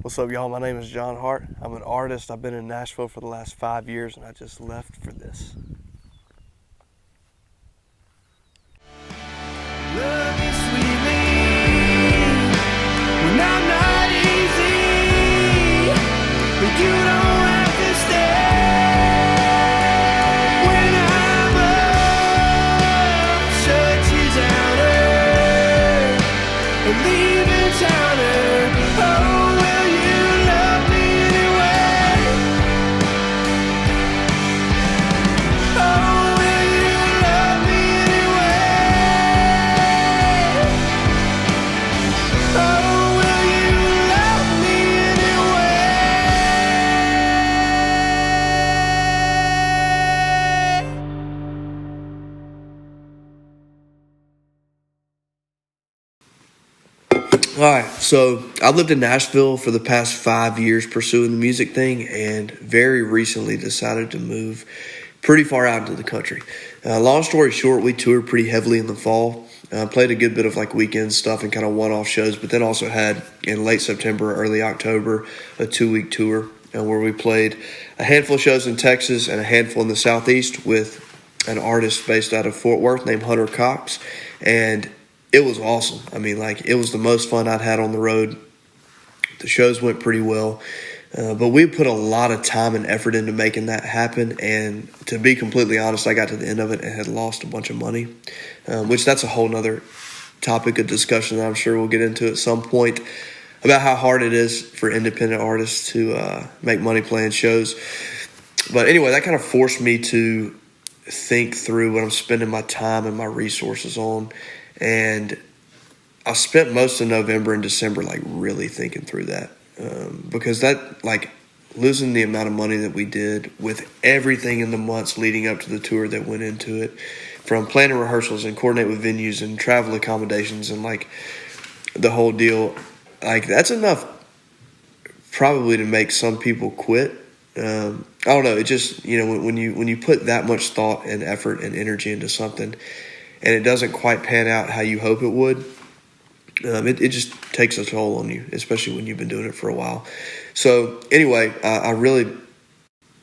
What's up, y'all? My name is John Hart. I'm an artist. I've been in Nashville for the last 5 years, and I just left for this. Love you sweetly when I'm not easy, but you don't have to stay. When I'm up, shut you downer, and leaving towner. Oh, will you love me anyway? Oh, will you love me anyway? Oh, will you love me anyway? All right, so I lived in Nashville for the past 5 years pursuing the music thing, and very recently decided to move pretty far out into the country. Long story short, we toured pretty heavily in the fall. Played a good bit of like weekend stuff and kind of one-off shows, but then also had in late September, early October, a 2-week tour where we played a handful of shows in Texas and a handful in the Southeast with an artist based out of Fort Worth named Hunter Cox, and it was awesome. I mean, like, it was the most fun I'd had on the road. The shows went pretty well, but we put a lot of time and effort into making that happen. And to be completely honest, I got to the end of it and had lost a bunch of money, which that's a whole nother topic of discussion that I'm sure we'll get into at some point about how hard it is for independent artists to make money playing shows. But anyway, that kind of forced me to think through what I'm spending my time and my resources on. And I spent most of November and December like really thinking through that, because that, like, losing the amount of money that we did with everything in the months leading up to the tour that went into it, from planning rehearsals and coordinate with venues and travel accommodations and like the whole deal, like that's enough probably to make some people quit. I don't know. It just, when you put that much thought and effort and energy into something, and it doesn't quite pan out how you hope it would, it just takes a toll on you, especially when you've been doing it for a while. So anyway, I really,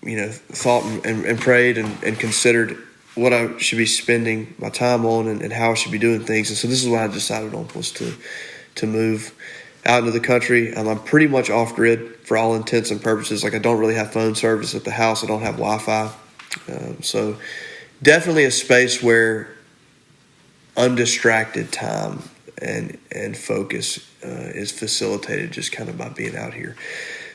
thought and prayed and considered what I should be spending my time on and how I should be doing things. And so this is what I decided on, was to move out into the country. I'm pretty much off grid for all intents and purposes. Like, I don't really have phone service at the house. I don't have Wi-Fi. So definitely a space where undistracted time and focus is facilitated just kind of by being out here.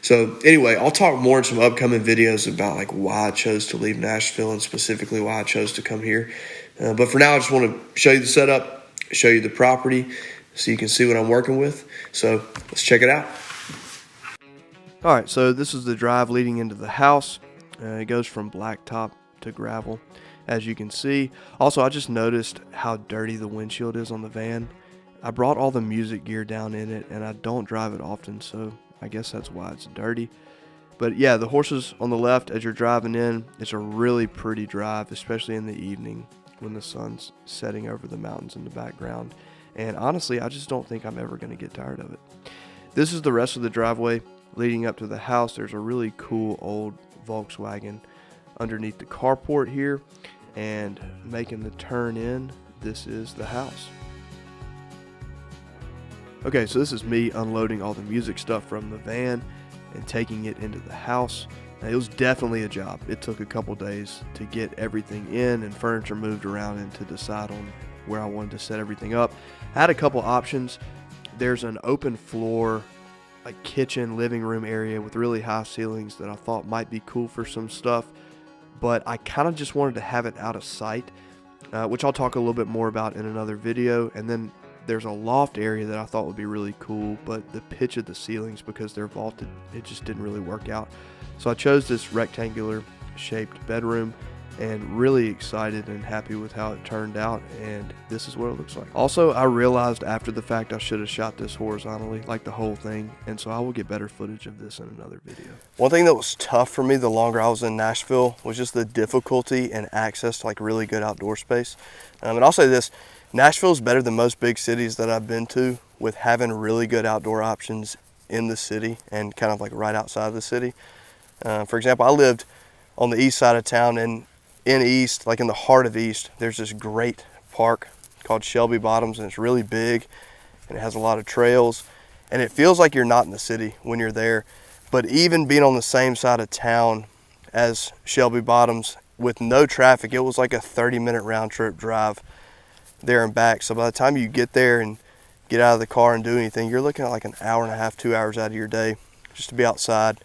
So anyway, I'll talk more in some upcoming videos about like why I chose to leave Nashville and specifically why I chose to come here. But for now, I just want to show you the setup, show you the property, so you can see what I'm working with. So let's check it out. All right, so this is the drive leading into the house. It goes from blacktop to gravel, as you can see. Also, I just noticed how dirty the windshield is on the van. I brought all the music gear down in it, and I don't drive it often, so I guess that's why it's dirty. But yeah, the horses on the left as you're driving in, it's a really pretty drive, especially in the evening when the sun's setting over the mountains in the background. And honestly, I just don't think I'm ever going to get tired of it. This is the rest of the driveway leading up to the house. There's a really cool old Volkswagen underneath the carport here, and making the turn in, this is the house. Okay, so this is me unloading all the music stuff from the van and taking it into the house. Now, it was definitely a job. It took a couple days to get everything in and furniture moved around and to decide on where I wanted to set everything up. I had a couple options. There's an open floor, like kitchen, living room area with really high ceilings that I thought might be cool for some stuff, but I kind of just wanted to have it out of sight, which I'll talk a little bit more about in another video. And then there's a loft area that I thought would be really cool, but the pitch of the ceilings, because they're vaulted, it just didn't really work out. So I chose this rectangular shaped bedroom, and really excited and happy with how it turned out, and this is what it looks like. Also, I realized after the fact I should have shot this horizontally, like the whole thing, and so I will get better footage of this in another video. One thing that was tough for me the longer I was in Nashville was just the difficulty and access to like really good outdoor space. And I'll say this, Nashville is better than most big cities that I've been to with having really good outdoor options in the city and kind of like right outside the city. For example, I lived on the east side of town, and in East, like in the heart of East, there's this great park called Shelby Bottoms, and it's really big, and it has a lot of trails, and it feels like you're not in the city when you're there. But even being on the same side of town as Shelby Bottoms with no traffic, it was like a 30-minute round trip drive there and back. So by the time you get there and get out of the car and do anything, you're looking at like an hour and a half, 2 hours out of your day just to be outside.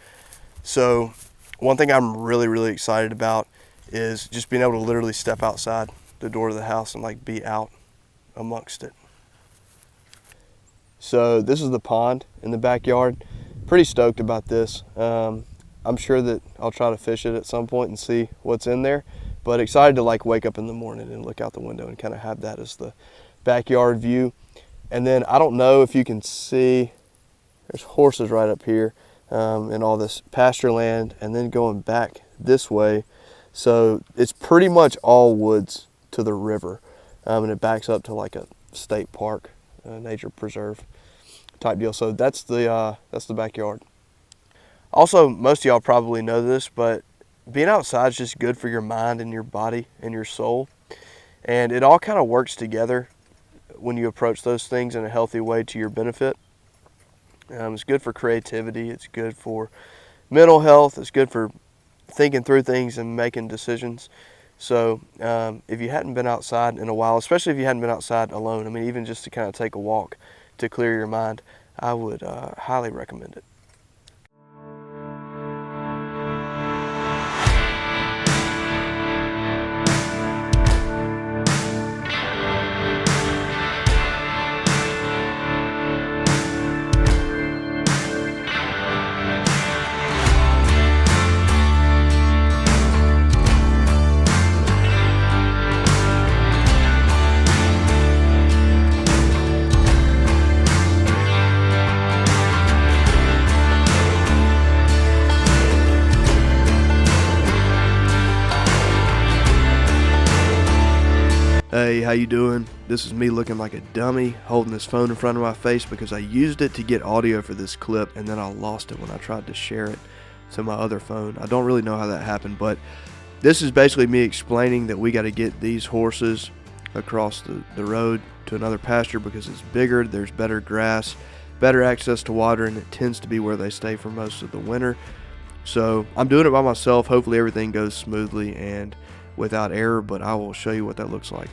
So one thing I'm really, really excited about is just being able to literally step outside the door of the house and like be out amongst it. So this is the pond in the backyard. Pretty stoked about this. I'm sure that I'll try to fish it at some point and see what's in there, but excited to like wake up in the morning and look out the window and kind of have that as the backyard view. And then I don't know if you can see, there's horses right up here and all this pasture land, and then going back this way. So it's pretty much all woods to the river, and it backs up to like a state park, nature preserve type deal. So that's the backyard. Also, most of y'all probably know this, but being outside is just good for your mind and your body and your soul. And it all kind of works together when you approach those things in a healthy way to your benefit. It's good for creativity. It's good for mental health. It's good for thinking through things and making decisions. So if you hadn't been outside in a while, especially if you hadn't been outside alone, I mean, even just to kind of take a walk to clear your mind, I would highly recommend it. Hey, how you doing? This is me looking like a dummy holding this phone in front of my face because I used it to get audio for this clip and then I lost it when I tried to share it to my other phone. I don't really know how that happened, but this is basically me explaining that we got to get these horses across the road to another pasture because it's bigger, there's better grass, better access to water, and it tends to be where they stay for most of the winter. So I'm doing it by myself. Hopefully everything goes smoothly and without error, but I will show you what that looks like.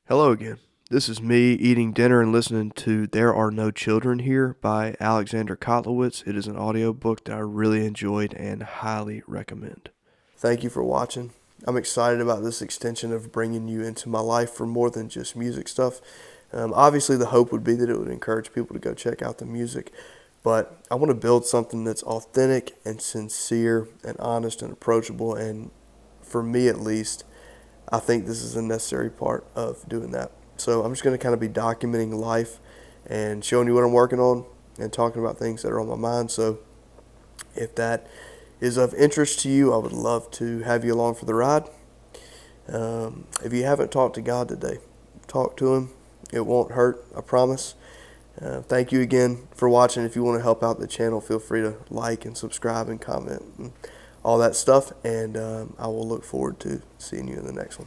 Hello again. This is me eating dinner and listening to There Are No Children Here by Alexander Kotlowitz. It is an audiobook that I really enjoyed and highly recommend. Thank you for watching. I'm excited about this extension of bringing you into my life for more than just music stuff. Obviously, the hope would be that it would encourage people to go check out the music, but I want to build something that's authentic and sincere and honest and approachable, and for me at least, I think this is a necessary part of doing that. So I'm just going to kind of be documenting life and showing you what I'm working on and talking about things that are on my mind. So if that is of interest to you, I would love to have you along for the ride. If you haven't talked to God today, talk to Him. It won't hurt, I promise. Thank you again for watching. If you want to help out the channel, feel free to like and subscribe and comment and all that stuff. And I will look forward to seeing you in the next one.